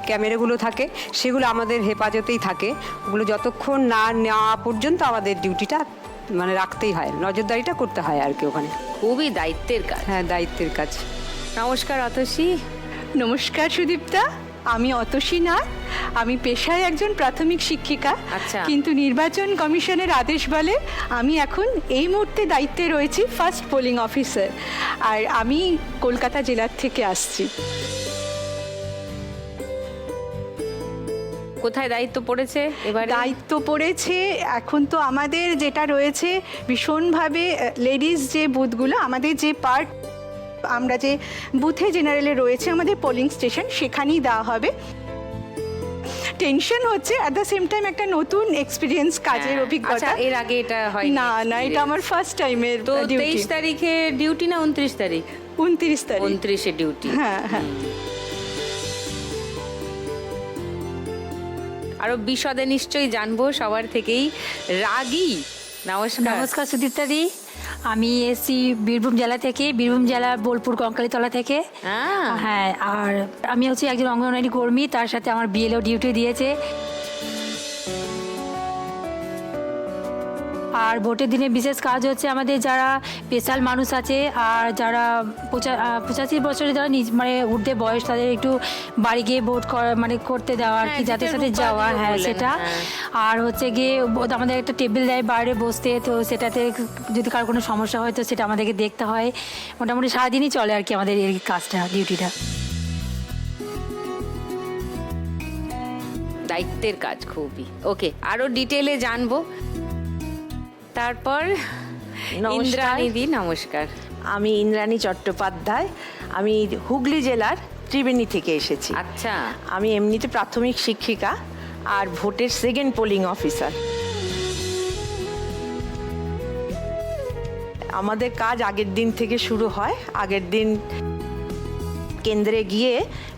ক্যামেরাগুলো থাকে সেগুলো আমাদের হেফাজতেই থাকে, ওগুলো যতক্ষণ না নেওয়া পর্যন্ত আমাদের ডিউটিটা মানে রাখতেই হয়, নজরদারিটা করতে হয় আর কি ওখানে। খুবই দায়িত্বের কাজ। হ্যাঁ, দায়িত্বের কাজ। নমস্কার অতসী। নমস্কার সুদীপ্তা, আমি অতসী নাথ। আমি পেশায় একজন প্রাথমিক শিক্ষিকা। আচ্ছা। কিন্তু নির্বাচন কমিশনের আদেশ বলে আমি এখন এই মুহূর্তে দায়িত্বে রয়েছি ফার্স্ট পোলিং অফিসার, আর আমি কলকাতা জেলার থেকে আসছি। কোথায় দায়িত্ব পড়েছে এবারে? দায়িত্ব পড়েছে এখন তো আমাদের যেটা রয়েছে ভীষণভাবে লেডিস যে বুথগুলো, আমাদের যে পার্ট আমরা যে বুথে জেনারেলে রয়েছে আমাদের পোলিং স্টেশন, সেখানেই দেওয়া হবে। টেনশন হচ্ছে, অ্যাট দ্য সেম টাইম একটা নতুন এক্সপিরিয়েন্স, কাজের অভিজ্ঞতা। আচ্ছা, এর আগে এটা হয় না না, এটা আমার ফার্স্ট টাইমের। তো 23 তারিখে ডিউটি না 29 তারিখ? 29 তারিখ। 29-এ ডিউটি। হ্যাঁ হ্যাঁ। আরো বিশদে নিশ্চয়ই জানবো সবার থেকেই। রাগী, নমস্কার। নমস্কার সুদীপ্তাদি, আমি এসছি বীরভূম জেলা থেকে, বীরভূম জেলার বোলপুর কঙ্কালীতলা থেকে। হ্যাঁ, আর আমি হচ্ছে একজন অঙ্গনওয়াড়ি কর্মী, তার সাথে আমার বিএলও ডিউটি দিয়েছে। আর ভোটের দিনে বিশেষ কাজ হচ্ছে আমাদের যারা স্পেশাল মানুষ আছে আর যারা 85 বছরে যারা মানে ঊর্ধ্বে বয়স, তাদের একটু বাড়ি গিয়ে ভোট মানে করতে দেওয়া আর কি, যাদের সাথে যাওয়া। হ্যাঁ, সেটা। আর হচ্ছে গিয়ে আমাদের একটা টেবিল দেয় বাইরে বসতে, তো সেটাতে যদি কারো কোনো সমস্যা হয় তো সেটা আমাদেরকে দেখতে হয়। মোটামুটি সারাদিনই চলে আর কি আমাদের এই কাজটা, ডিউটিটা। দায়িত্বের কাজ খুবই। ওকে, আরো ডিটেলে জানবো। তারপর ইন্দ্রাণীদি, নমস্কার। আমি ইন্দ্রাণী চট্টোপাধ্যায়, আমি হুগলি জেলার ত্রিবেণী থেকে এসেছি। আচ্ছা। আমি এমনিতে প্রাথমিক শিক্ষিকা আর ভোটের সেকেন্ড পোলিং অফিসার। আমাদের কাজ আগের দিন থেকে শুরু হয়। আগের দিন কেন্দ্রে গিয়ে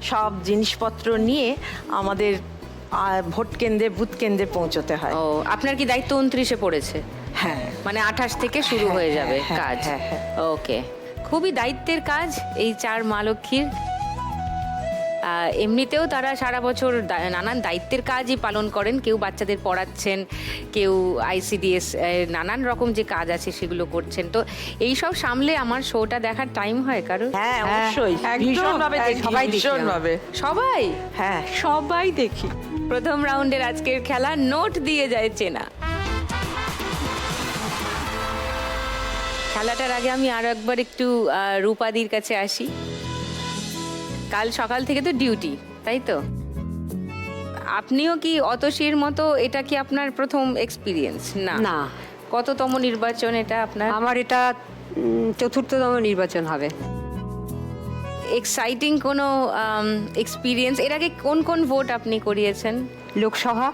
সব জিনিসপত্র নিয়ে আমাদের ভোট কেন্দ্রে, বুথ কেন্দ্রে পৌঁছতে হয়। ও, আপনার কি দায়িত্ব 29-এ পড়েছে? হ্যাঁ, মানে 28 থেকে শুরু হয়ে যাবে কাজ। ওকে, খুবই দায়িত্বের কাজ এই 4 মা লক্ষ্মীর। এমনিতেও তারা সারা বছর নানান দায়িত্বের কাজই পালন করেন। কেউ বাচ্চাদের পড়াচ্ছেন, কেউ ICDS, নানান রকম যে কাজ আছে সেগুলো করছেন। তো এই সব সামলে আমার শোটা দেখার টাইম হয় কারণ? হ্যাঁ, অবশ্যই, ভীষণভাবে দেখি, সবাই দেখি। ভীষণভাবে। সবাই? হ্যাঁ, সবাই দেখি। প্রথম রাউন্ডের আজকের খেলা, নোট দিয়ে যায় চেনা। খেলাটার আগে আমি আরো একবার একটু রূপাদির কাছে আসি। কাল সকাল থেকে তো ডিউটি, তাই তো? আপনিও কি অতসীর মতো, এটা কি আপনার প্রথম এক্সপিরিয়েন্স? না না। কততম নির্বাচন এটা আপনার? আমার এটা 4র্থতম নির্বাচন হবে। এক্সাইটিং কোনো এক্সপিরিয়েন্স? এর আগে কোন কোন ভোট আপনি করিয়েছেন? লোকসভা,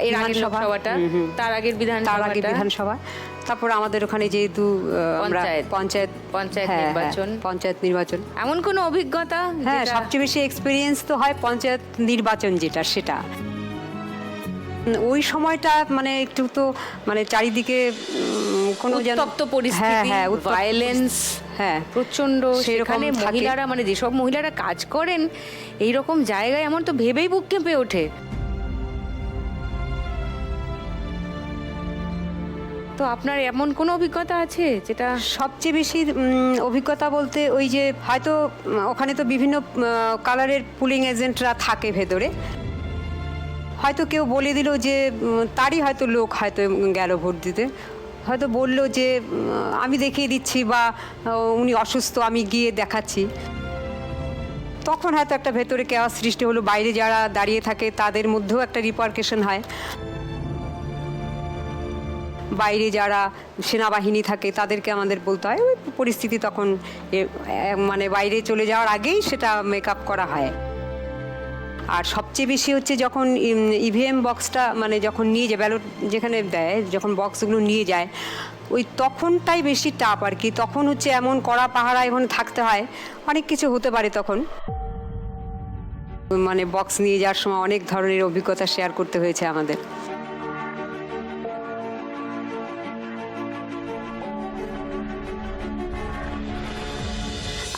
এর আগের লোকসভাটা, তার আগের বিধানসভা, তারপর আমাদের ওখানে যেহেতু আমরা পঞ্চায়েত নির্বাচন। পঞ্চায়েত নির্বাচন। এমন কোনো অভিজ্ঞতা? হ্যাঁ, সবচেয়ে বেশি এক্সপিরিয়েন্স তো হয় পঞ্চায়েত নির্বাচন, যেটা সেটা ওই সময়টা মানে একটু তো মানে চারিদিকে কোনো উত্তপ্ত পরিস্থিতি, ভায়োলেন্স, হ্যাঁ প্রচন্ড। সেখানে মহিলারা, মানে যেসব মহিলারা কাজ করেন এই রকম জায়গায়, এমন তো ভেবেই বুক কেঁপে ওঠে। তো আপনার এমন কোনো অভিজ্ঞতা আছে যেটা? সবচেয়ে বেশি অভিজ্ঞতা বলতে ওই যে হয়তো ওখানে তো বিভিন্ন কালারের পুলিং এজেন্টরা থাকে ভেতরে, হয়তো কেউ বলে দিল যে তারই হয়তো লোক হয়তো গেল ভোট দিতে, হয়তো বলল যে আমি দেখিয়ে দিচ্ছি, বা উনি অসুস্থ আমি গিয়ে দেখাচ্ছি। তখন হয়তো একটা ভেতরে কেওয়াস সৃষ্টি হলো, বাইরে যারা দাঁড়িয়ে থাকে তাদের মধ্যেও একটা রিপারকেশন হয়। বাইরে যারা সেনাবাহিনী থাকে তাদেরকে আমাদের বলতে হয়, ওই পরিস্থিতি তখন মানে বাইরে চলে যাওয়ার আগেই সেটা মেকআপ করা হয়। আর সবচেয়ে বেশি হচ্ছে যখন ইভিএম বক্সটা মানে যখন নিয়ে যায়, ব্যালট যেখানে দেয়, যখন বক্সগুলো নিয়ে যায়, ওই তখনটাই বেশি টাফ আর কি। তখন হচ্ছে এমন কড়া পাহারা এখানে থাকতে হয়, অনেক কিছু হতে পারে তখন। মানে বক্স নিয়ে যাওয়ার সময় অনেক ধরনের অভিজ্ঞতা শেয়ার করতে হয়েছে আমাদের।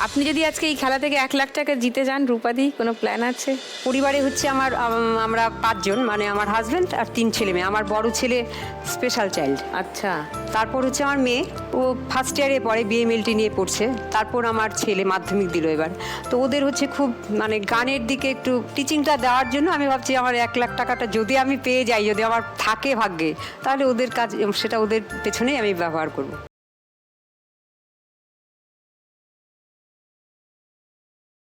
আপনি যদি আজকে এই খেলা থেকে 1 লাখ টাকা জিতে যান রূপাদি, কোনো প্ল্যান আছে? পরিবারে হচ্ছে আমরা 5 জন, মানে আমার হাজব্যান্ড আর 3 ছেলে মেয়ে। আমার বড় ছেলে স্পেশাল চাইল্ড, আচ্ছা, তারপর হচ্ছে আমার মেয়ে, ও ফার্স্ট ইয়ারে পড়ে, বিএমএলটি নিয়ে পড়ছে। তারপর আমার ছেলে মাধ্যমিক দিল এবার। তো ওদের হচ্ছে খুব মানে গানের দিকে একটু টিচিংটা দেওয়ার জন্য আমি ভাবছি আমার 1 লাখ টাকাটা যদি আমি পেয়ে যাই, যদি আমার থাকে ভাগ্যে, তাহলে ওদের কাজ, সেটা ওদের পেছনেই আমি ব্যবহার করব।